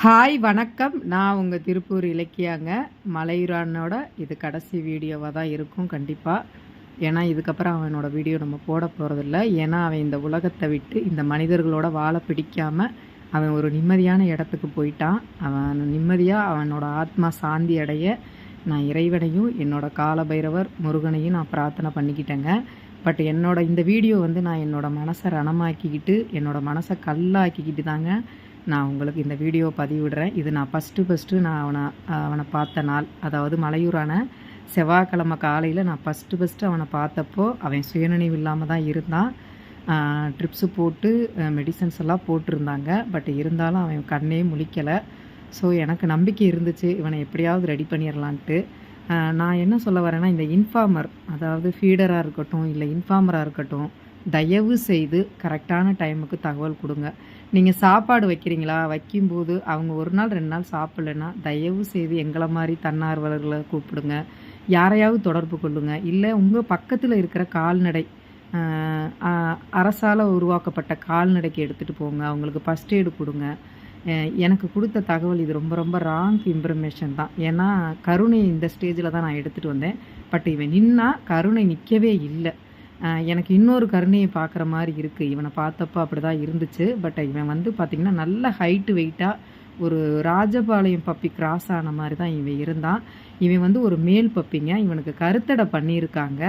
Hi வணக்கம். நான் உங்கள் திருப்பூர் இலக்கியாங்க. மலையூரானோட இது கடைசி வீடியோவாக தான் இருக்கும் கண்டிப்பாக. ஏன்னா இதுக்கப்புறம் அவனோட வீடியோ நம்ம போட போகிறதில்ல. ஏன்னா அவன் இந்த உலகத்தை விட்டு இந்த மனிதர்களோட வாழ பிடிக்காமல் அவன் ஒரு நிம்மதியான இடத்துக்கு போயிட்டான். அவன் நிம்மதியாக அவனோட ஆத்மா சாந்தி அடைய நான் இறைவனையும் என்னோட காலபைரவர் முருகனையும் நான் பிரார்த்தனை பண்ணிக்கிட்டேங்க. பட் என்னோட இந்த வீடியோ நான் என்னோட மனசை ரணமாக்கிக்கிட்டு என்னோட மனசை கல்லாக்கிக்கிட்டு தாங்க நான் உங்களுக்கு இந்த வீடியோ பதிவிடுறேன். இது நான் ஃபஸ்ட்டு நான் அவனை பார்த்த நாள், அதாவது மலையூரான செவ்வாய்க்கிழமை காலையில் நான் ஃபஸ்ட்டு அவனை பார்த்தப்போ அவன் சுயநினைவு இல்லாமல் தான் இருந்தான். ட்ரிப்ஸு போட்டு மெடிசன்ஸ் எல்லாம் போட்டிருந்தாங்க. பட் இருந்தாலும் அவன் கண்ணே முழிக்கலை. ஸோ எனக்கு நம்பிக்கை இருந்துச்சு இவனை எப்படியாவது ரெடி பண்ணிடலான்ட்டு. நான் என்ன சொல்ல வரேன்னா, இந்த இன்ஃபார்மர், அதாவது ஃபீடராக இருக்கட்டும் இல்லை இன்ஃபார்மராக இருக்கட்டும், தயவு செய்து கரெக்டான டைமுக்கு தகவல் கொடுங்க. நீங்கள் சாப்பாடு வைக்கிறீங்களா, வைக்கும்போது அவங்க ஒரு நாள் 2 நாள் சாப்பிட்லன்னா தயவு செய்து எங்களை மாதிரி தன்னார்வலர்களை கூப்பிடுங்க, யாரையாவது தொடர்பு கொள்ளுங்க. இல்லை உங்கள் பக்கத்தில் இருக்கிற கால்நடை அரசால் உருவாக்கப்பட்ட கால்நடைக்கு எடுத்துகிட்டு போங்க, அவங்களுக்கு ஃபஸ்ட் எய்டு கொடுங்க. எனக்கு கொடுத்த தகவல் இது ரொம்ப ரொம்ப ராங் இன்ஃபர்மேஷன் தான். ஏன்னா கருணை இந்த ஸ்டேஜில் தான் நான் எடுத்துகிட்டு வந்தேன். பட் இவன் நின்னா கருணை நிற்கவே இல்லை. எனக்கு இன்னொரு கருணையை பார்க்குற மாதிரி இருக்குது. இவனை பார்த்தப்போ அப்படி தான் இருந்துச்சு. பட் இவன் பார்த்திங்கன்னா நல்ல ஹைட்டு வெயிட்டாக ஒரு ராஜபாளையம் பப்பி கிராஸ் ஆன மாதிரி தான் இவன் இருந்தான். இவன் ஒரு மேல் பப்பிங்க. இவனுக்கு கருத்தடை பண்ணியிருக்காங்க.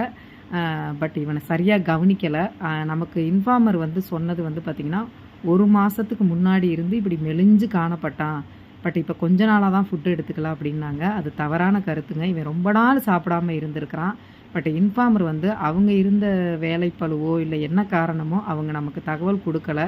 பட் இவனை சரியாக கவனிக்கலை. நமக்கு இன்ஃபார்மர் சொன்னது பார்த்திங்கன்னா 1 மாதத்துக்கு முன்னாடி இருந்து இப்படி மெலிஞ்சு காணப்பட்டான். பட் இப்போ கொஞ்ச நாளாக தான் ஃபுட்டு எடுத்துக்கலாம் அப்படின்னாங்க. அது தவறான கருத்துங்க. இவன் ரொம்ப நாள் சாப்பிடாமல் இருந்திருக்கிறான். பட் இன்ஃபார்மர் அவங்க இருந்த வேலைப்பழுவோ இல்லை என்ன காரணமோ அவங்க நமக்கு தகவல் கொடுக்கல,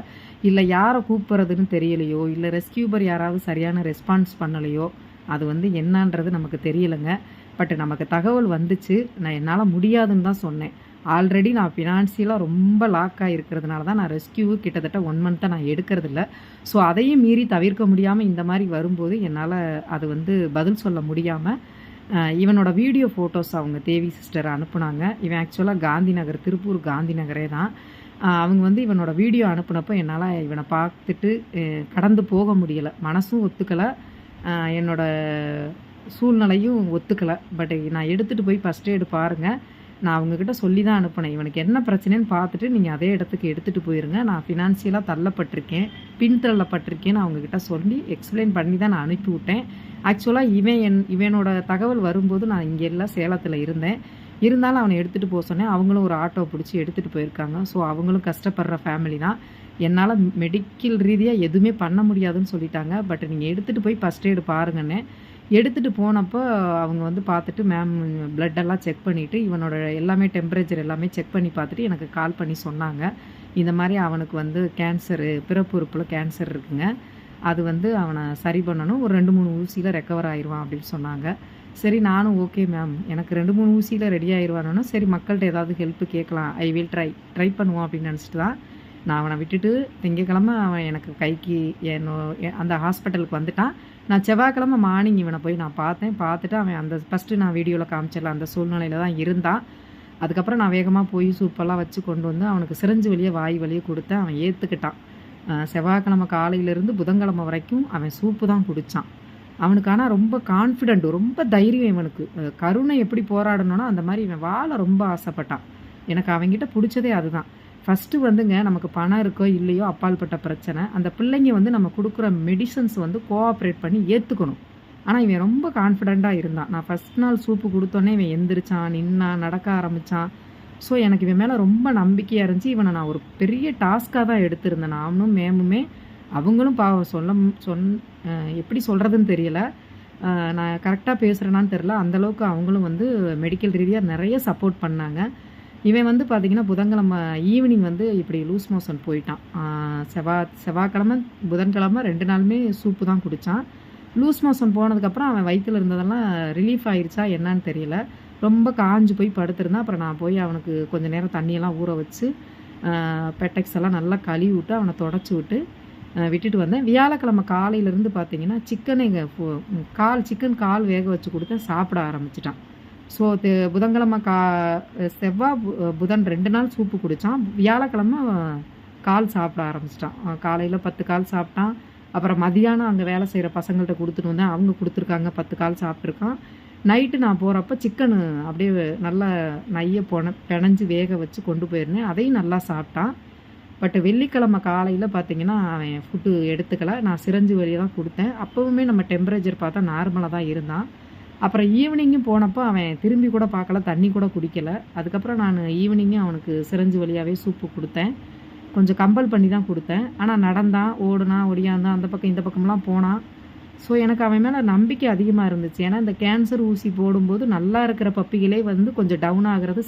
இல்லை யாரை கூப்பிட்றதுன்னு தெரியலையோ, இல்லை ரெஸ்கியூபர் யாராவது சரியான ரெஸ்பான்ஸ் பண்ணலையோ, அது என்னன்றது நமக்கு தெரியலைங்க. பட் நமக்கு தகவல் வந்துச்சு. நான் என்னால் முடியாதுன்னு தான் சொன்னேன். ஆல்ரெடி நான் ஃபினான்சியலாக ரொம்ப லாக்காக இருக்கிறதுனால தான் நான் ரெஸ்கியூ கிட்டத்தட்ட 1 மந்த்தை நான் எடுக்கிறதில்ல. ஸோ அதையும் மீறி தவிர்க்க முடியாமல் இந்த மாதிரி வரும்போது என்னால் அது பதில் சொல்ல முடியாமல் இவனோட வீடியோ ஃபோட்டோஸ் அவங்க தேவி சிஸ்டர் அனுப்புனாங்க. இவன் ஆக்சுவலாக காந்தி நகர், திருப்பூர் காந்தி நகரே தான். அவங்க இவனோட வீடியோ அனுப்புனப்போ என்னால் இவனை பார்த்துட்டு கடந்து போக முடியலை. மனசும் ஒத்துக்கலை, என்னோட சூழ்நிலையும் ஒத்துக்கலை. பட் நான் எடுத்துகிட்டு போய் ஃபஸ்ட் எய்டு பாருங்கள், நான் அவங்கக்கிட்ட சொல்லி தான் அனுப்பினேன். இவனுக்கு என்ன பிரச்சனைன்னு பார்த்துட்டு நீங்கள் அதே இடத்துக்கு எடுத்துகிட்டு போயிருங்க, நான் ஃபினான்சியலாக தள்ளப்பட்டிருக்கேன், பின்தள்ளப்பட்டிருக்கேன்னு அவங்கக்கிட்ட சொல்லி எக்ஸ்பிளைன் பண்ணி தான் நான் அனுப்பி விட்டேன். ஆக்சுவலாக இவனோட தகவல் வரும்போது நான் இங்கே எல்லாம் சேலத்தில் இருந்தேன். இருந்தாலும் அவனை எடுத்துகிட்டு போக சொன்னேன். அவங்களும் ஒரு ஆட்டோ பிடிச்சி எடுத்துகிட்டு போயிருக்காங்க. ஸோ அவங்களும் கஷ்டப்படுற ஃபேமிலி தான். என்னால் மெடிக்கல் ரீதியாக எதுவுமே பண்ண முடியாதுன்னு சொல்லிட்டாங்க. பட் நீங்கள் எடுத்துகிட்டு போய் ஃபஸ்ட் எய்டு பாருங்கன்னு எடுத்துகிட்டு போனப்போ அவங்க பார்த்துட்டு மேம் பிளட்டெல்லாம் செக் பண்ணிவிட்டு இவனோட எல்லாமே டெம்பரேச்சர் எல்லாமே செக் பண்ணி பார்த்துட்டு எனக்கு கால் பண்ணி சொன்னாங்க. இந்த மாதிரி அவனுக்கு கேன்சரு, பிறப்பு உறுப்பில் கேன்சர் இருக்குங்க, அது அவனை சரி பண்ணணும், ஒரு 2-3 ஊசியில் ரெக்கவர் ஆயிடுவான் அப்படின்னு சொன்னாங்க. சரி, நானும் ஓகே மேம், எனக்கு 2-3 ஊசியில் ரெடி ஆயிடுவானோன்னா சரி மக்கள்கிட்ட ஏதாவது ஹெல்ப்பு கேட்கலாம், ஐ வில் ட்ரை பண்ணுவோம் அப்படின்னு நினச்சிட்டு தான் நான் அவனை விட்டுட்டு திங்கக்கிழமை அவன் எனக்கு கைக்கு அந்த ஹாஸ்பிட்டலுக்கு வந்துட்டான். நான் செவ்வாய்க்கிழமை மார்னிங் இவனை போய் நான் பார்த்துட்டு அவன் அந்த ஃபஸ்ட்டு நான் வீடியோவில் காமிச்சிடல அந்த சூழ்நிலையில் தான் இருந்தான். அதுக்கப்புறம் நான் வேகமாக போய் சூப்பெல்லாம் வச்சு கொண்டு வந்து அவனுக்கு சிரஞ்சு வழியே வாய் வழியே கொடுத்தேன். அவன் ஏற்றுக்கிட்டான். செவ்வாய்க்கிழமை காலையிலேருந்து புதன்கிழமை வரைக்கும் அவன் சூப்பு தான் குடித்தான். அவனுக்கு ஆனால் ரொம்ப கான்ஃபிடென்ட், ரொம்ப தைரியம் இவனுக்கு. கருணை எப்படி போராடணும்னா அந்த மாதிரி இவன் வாழ ரொம்ப ஆசைப்பட்டான். எனக்கு அவங்ககிட்ட பிடிச்சதே அதுதான். ஃபஸ்ட்டு நமக்கு பணம் இருக்கோ இல்லையோ அப்பால்பட்ட பிரச்சனை, அந்த பிள்ளைங்க நம்ம கொடுக்குற மெடிசன்ஸ் கோஆப்ரேட் பண்ணி ஏற்றுக்கணும். ஆனால் இவன் ரொம்ப கான்ஃபிடெண்ட்டாக இருந்தான். நான் ஃபஸ்ட் நாள் சூப்பு கொடுத்தோன்னே இவன் எந்திரிச்சான், நின்னான், நடக்க ஆரம்பித்தான். ஸோ எனக்கு இவன் மேலே ரொம்ப நம்பிக்கையாக இருந்துச்சு. இவனை நான் ஒரு பெரிய டாஸ்க்காக தான் எடுத்திருந்தேன். நானும் மேமுமே அவங்களும் எப்படி சொல்கிறதுன்னு தெரியல, நான் கரெக்டாக பேசுகிறேனான்னு தெரில, அந்தளவுக்கு அவங்களும் மெடிக்கல் ரீதியாக நிறைய சப்போர்ட் பண்ணாங்க. இவன் பார்த்திங்கன்னா புதன்கிழமை ஈவினிங் இப்படி லூஸ் மோஷன் போயிட்டான். செவ்வாய்க்கிழமை புதன்கிழமை 2 நாளுமே சூப்பு தான் குடித்தான். லூஸ் மோஷன் போனதுக்கப்புறம் அவன் வயிற்றில் இருந்ததெல்லாம் ரிலீஃப் ஆயிடுச்சா என்னன்னு தெரியல, ரொம்ப காஞ்சு போய் படுத்திருந்தான். அப்புறம் நான் போய் அவனுக்கு கொஞ்சம் நேரம் தண்ணியெல்லாம் ஊற வச்சு பெட்டெக்ஸ் எல்லாம் நல்லா கழுவி விட்டு அவனை தொடச்சி விட்டுட்டு வந்தேன். வியாழக்கிழமை காலையிலேருந்து பார்த்திங்கன்னா சிக்கன் கால் வேக வச்சு கொடுத்தேன், சாப்பிட ஆரம்பிச்சிட்டான். ஸோ புதன்கிழமை செவ்வாய் புதன் 2 நாள் சூப்பு குடித்தான். வியாழக்கிழமை கால் சாப்பிட ஆரம்பிச்சிட்டான். காலையில் 10 கால் சாப்பிட்டான். அப்புறம் மதியானம் அங்கே வேலை செய்கிற பசங்கள்கிட்ட கொடுத்துட்டு வந்தேன். அவங்க கொடுத்துருக்காங்க, 10 கால் சாப்பிட்ருக்கான். நைட்டு நான் போகிறப்ப சிக்கனு அப்படியே நல்லா நைய பெனஞ்சு வேக வச்சு கொண்டு போயிருந்தேன். அதையும் நல்லா சாப்பிட்டான். பட் வெள்ளிக்கிழமை காலையில் பார்த்தீங்கன்னா அவன் ஃபுட்டு எடுத்துக்கல. நான் சிரஞ்சு வழியாக தான் கொடுத்தேன். அப்போவுமே நம்ம டெம்பரேச்சர் பார்த்தா நார்மலாக தான் இருந்தான். அப்புறம் ஈவினிங்கும் போனப்போ அவன் திரும்பி கூட பார்க்கல, தண்ணி கூட குடிக்கல. அதுக்கப்புறம் நான் ஈவினிங்கும் அவனுக்கு சிரஞ்சு வழியாகவே சூப்பு கொடுத்தேன். கொஞ்சம் கம்பல் பண்ணி தான் கொடுத்தேன். ஆனால் நடந்தான், ஓடுனான், ஒடியாந்தான், அந்த பக்கம் இந்த பக்கம்லாம் போனான். ஸோ எனக்கு அவன் மேலே நம்பிக்கை அதிகமாக இருந்துச்சு. ஏன்னா இந்த கேன்சர் ஊசி போடும்போது நல்லா இருக்கிற பப்பிகளே வந்து கொஞ்சம் டவுன் ஆகிறது